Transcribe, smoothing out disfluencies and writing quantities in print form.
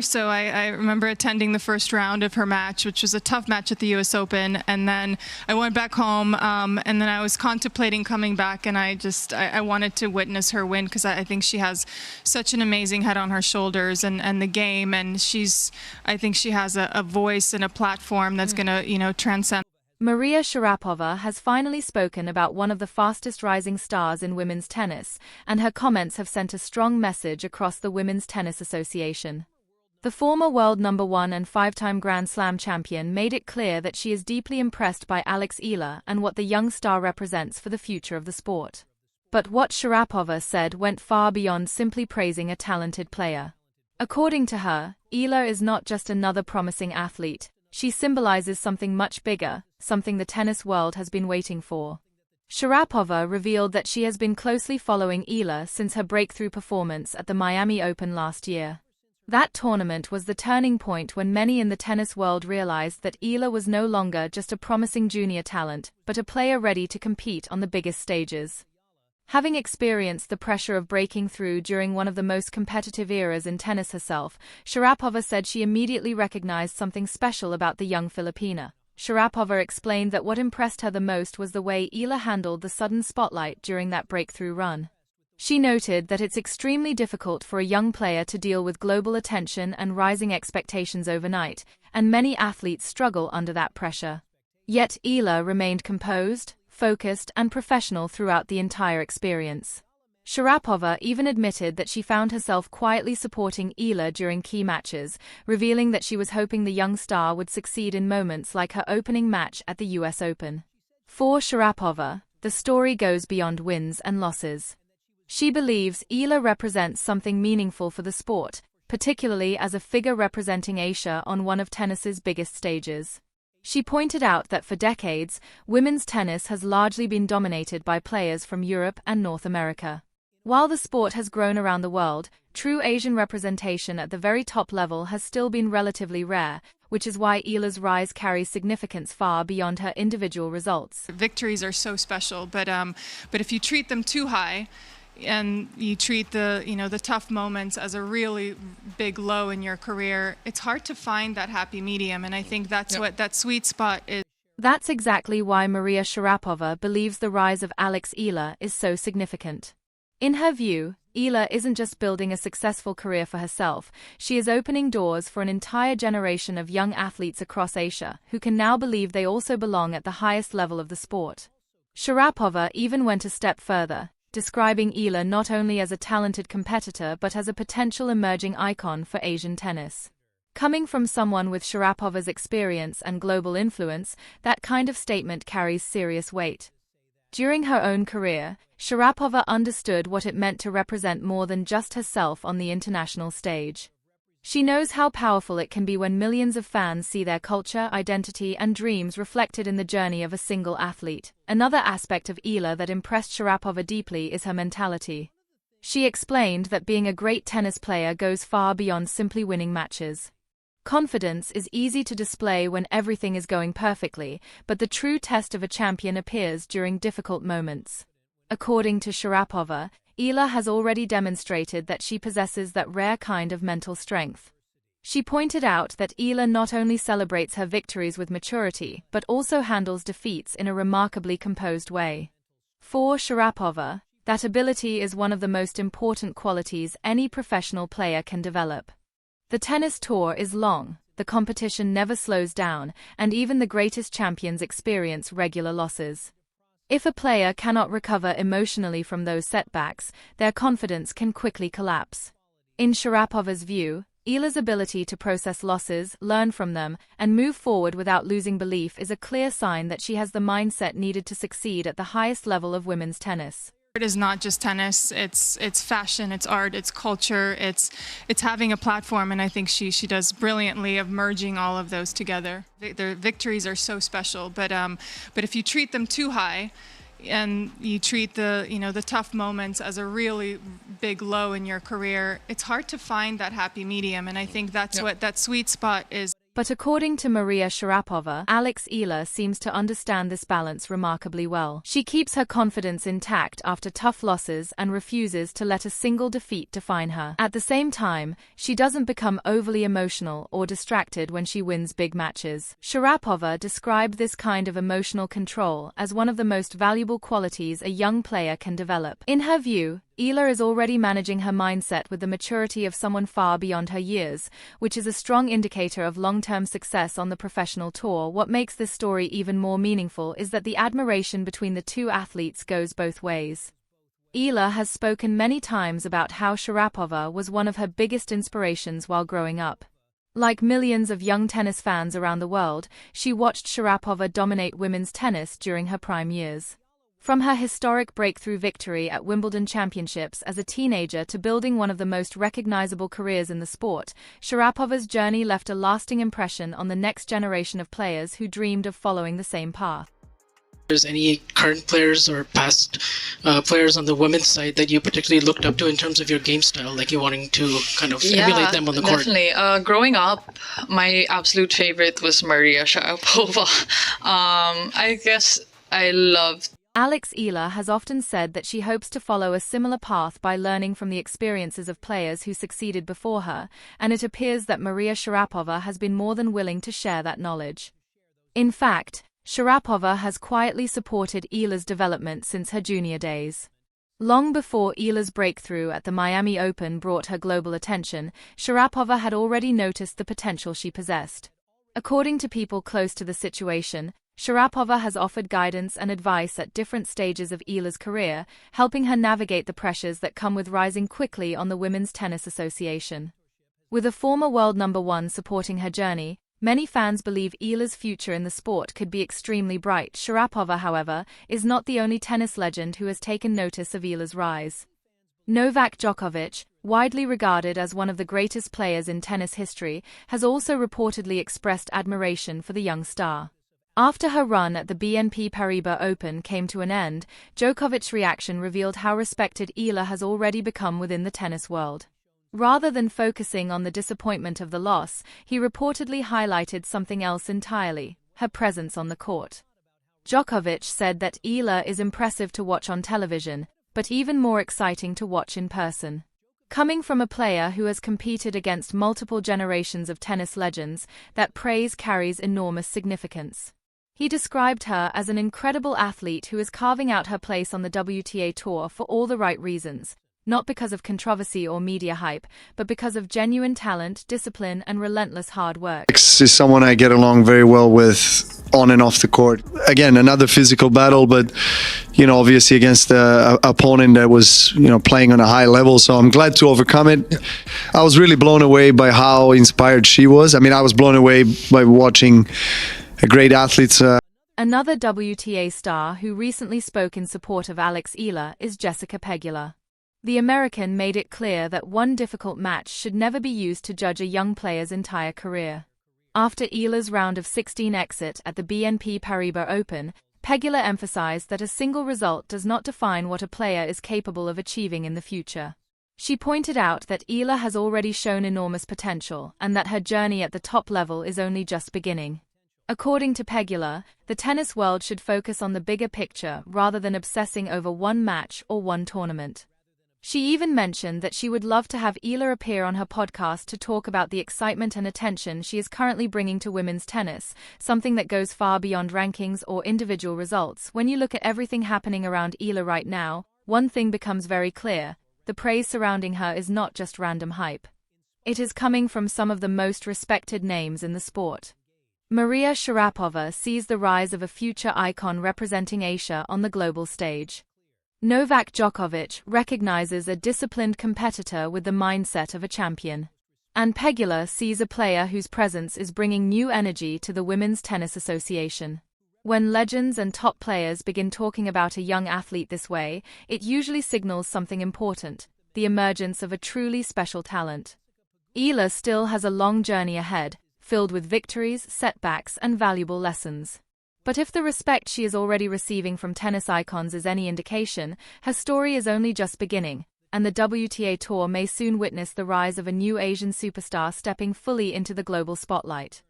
So I remember attending the first round of her match, which was a tough match at the U.S. Open, and then I went back home, and then I was contemplating coming back, and I wanted to witness her win because I think she has such an amazing head on her shoulders and the game, and I think she has a voice and a platform that's going to, transcend. Maria Sharapova has finally spoken about one of the fastest rising stars in women's tennis, and her comments have sent a strong message across the Women's Tennis Association. The former world number 1 and 5-time Grand Slam champion made it clear that she is deeply impressed by Eala and what the young star represents for the future of the sport. But what Sharapova said went far beyond simply praising a talented player. According to her, Eala is not just another promising athlete, she symbolizes something much bigger, something the tennis world has been waiting for. Sharapova revealed that she has been closely following Eala since her breakthrough performance at the Miami Open last year. That tournament was the turning point when many in the tennis world realized that Eala was no longer just a promising junior talent, but a player ready to compete on the biggest stages. Having experienced the pressure of breaking through during one of the most competitive eras in tennis herself, Sharapova said she immediately recognized something special about the young Filipina. Sharapova explained that what impressed her the most was the way Eala handled the sudden spotlight during that breakthrough run. She noted that it's extremely difficult for a young player to deal with global attention and rising expectations overnight, and many athletes struggle under that pressure. Yet Eala remained composed, focused, and professional throughout the entire experience. Sharapova even admitted that she found herself quietly supporting Eala during key matches, revealing that she was hoping the young star would succeed in moments like her opening match at the US Open. For Sharapova, the story goes beyond wins and losses. She believes Eala represents something meaningful for the sport, particularly as a figure representing Asia on one of tennis's biggest stages. She pointed out that for decades, women's tennis has largely been dominated by players from Europe and North America. While the sport has grown around the world, true Asian representation at the very top level has still been relatively rare, which is why Eala's rise carries significance far beyond her individual results. Victories are so special, but if you treat them too high, and you treat the tough moments as a really big low in your career, it's hard to find that happy medium, and I think that's what that sweet spot is. That's exactly why Maria Sharapova believes the rise of Eala is so significant. In her view, Eala isn't just building a successful career for herself, she is opening doors for an entire generation of young athletes across Asia who can now believe they also belong at the highest level of the sport. Sharapova even went a step further, describing Eala not only as a talented competitor but as a potential emerging icon for Asian tennis. Coming from someone with Sharapova's experience and global influence, that kind of statement carries serious weight. During her own career, Sharapova understood what it meant to represent more than just herself on the international stage. She knows how powerful it can be when millions of fans see their culture, identity, and dreams reflected in the journey of a single athlete. Another aspect of Eala that impressed Sharapova deeply is her mentality. She explained that being a great tennis player goes far beyond simply winning matches. Confidence is easy to display when everything is going perfectly, but the true test of a champion appears during difficult moments. According to Sharapova, Eala has already demonstrated that she possesses that rare kind of mental strength. She pointed out that Eala not only celebrates her victories with maturity, but also handles defeats in a remarkably composed way. For Sharapova, that ability is one of the most important qualities any professional player can develop. The tennis tour is long, the competition never slows down, and even the greatest champions experience regular losses. If a player cannot recover emotionally from those setbacks, their confidence can quickly collapse. In Sharapova's view, Eala's ability to process losses, learn from them, and move forward without losing belief is a clear sign that she has the mindset needed to succeed at the highest level of women's tennis. It is not just tennis, it's fashion, it's art, it's culture, it's having a platform, and I think she does brilliantly of merging all of those together. Their victories are so special, but if you treat them too high, and you treat the tough moments as a really big low in your career, it's hard to find that happy medium, and I think that's what that sweet spot is. But according to Maria Sharapova, Eala seems to understand this balance remarkably well. She keeps her confidence intact after tough losses and refuses to let a single defeat define her. At the same time, she doesn't become overly emotional or distracted when she wins big matches. Sharapova described this kind of emotional control as one of the most valuable qualities a young player can develop. In her view, Eala is already managing her mindset with the maturity of someone far beyond her years, which is a strong indicator of long-term success on the professional tour. What makes this story even more meaningful is that the admiration between the two athletes goes both ways. Eala has spoken many times about how Sharapova was one of her biggest inspirations while growing up. Like millions of young tennis fans around the world, she watched Sharapova dominate women's tennis during her prime years. From her historic breakthrough victory at Wimbledon Championships as a teenager to building one of the most recognizable careers in the sport, Sharapova's journey left a lasting impression on the next generation of players who dreamed of following the same path. There's any current players or past players on the women's side that you particularly looked up to in terms of your game style, like you wanting to kind of emulate them on the court? Definitely. Growing up, my absolute favorite was Maria Sharapova. I guess I loved Eala has often said that she hopes to follow a similar path by learning from the experiences of players who succeeded before her, and it appears that Maria Sharapova has been more than willing to share that knowledge. In fact, Sharapova has quietly supported Eala's development since her junior days. Long before Eala's breakthrough at the Miami Open brought her global attention, Sharapova had already noticed the potential she possessed. According to people close to the situation, Sharapova has offered guidance and advice at different stages of Eala's career, helping her navigate the pressures that come with rising quickly on the Women's Tennis Association. With a former world #1 supporting her journey, many fans believe Eala's future in the sport could be extremely bright. Sharapova, however, is not the only tennis legend who has taken notice of Eala's rise. Novak Djokovic, widely regarded as one of the greatest players in tennis history, has also reportedly expressed admiration for the young star. After her run at the BNP Paribas Open came to an end, Djokovic's reaction revealed how respected Eala has already become within the tennis world. Rather than focusing on the disappointment of the loss, he reportedly highlighted something else entirely: her presence on the court. Djokovic said that Eala is impressive to watch on television, but even more exciting to watch in person. Coming from a player who has competed against multiple generations of tennis legends, that praise carries enormous significance. He described her as an incredible athlete who is carving out her place on the WTA tour for all the right reasons, not because of controversy or media hype, but because of genuine talent, discipline, and relentless hard work. Is someone I get along very well with on and off the court. Again, another physical battle, but obviously against an opponent that was playing on a high level, so I'm glad to overcome it. I was really blown away by how inspired she was. I mean, I was blown away by watching a great athlete. Another WTA star who recently spoke in support of Eala is Jessica Pegula. The American made it clear that one difficult match should never be used to judge a young player's entire career. After Eala's round of 16 exit at the BNP Paribas Open, Pegula emphasized that a single result does not define what a player is capable of achieving in the future. She pointed out that Eala has already shown enormous potential and that her journey at the top level is only just beginning. According to Pegula, the tennis world should focus on the bigger picture rather than obsessing over one match or one tournament. She even mentioned that she would love to have Eala appear on her podcast to talk about the excitement and attention she is currently bringing to women's tennis, something that goes far beyond rankings or individual results. When you look at everything happening around Eala right now, one thing becomes very clear: the praise surrounding her is not just random hype. It is coming from some of the most respected names in the sport. Maria Sharapova sees the rise of a future icon representing Asia on the global stage. Novak Djokovic recognizes a disciplined competitor with the mindset of a champion. And Pegula sees a player whose presence is bringing new energy to the Women's Tennis Association. When legends and top players begin talking about a young athlete this way, it usually signals something important: the emergence of a truly special talent. Eala still has a long journey ahead, filled with victories, setbacks, and valuable lessons. But if the respect she is already receiving from tennis icons is any indication, her story is only just beginning, and the WTA Tour may soon witness the rise of a new Asian superstar stepping fully into the global spotlight.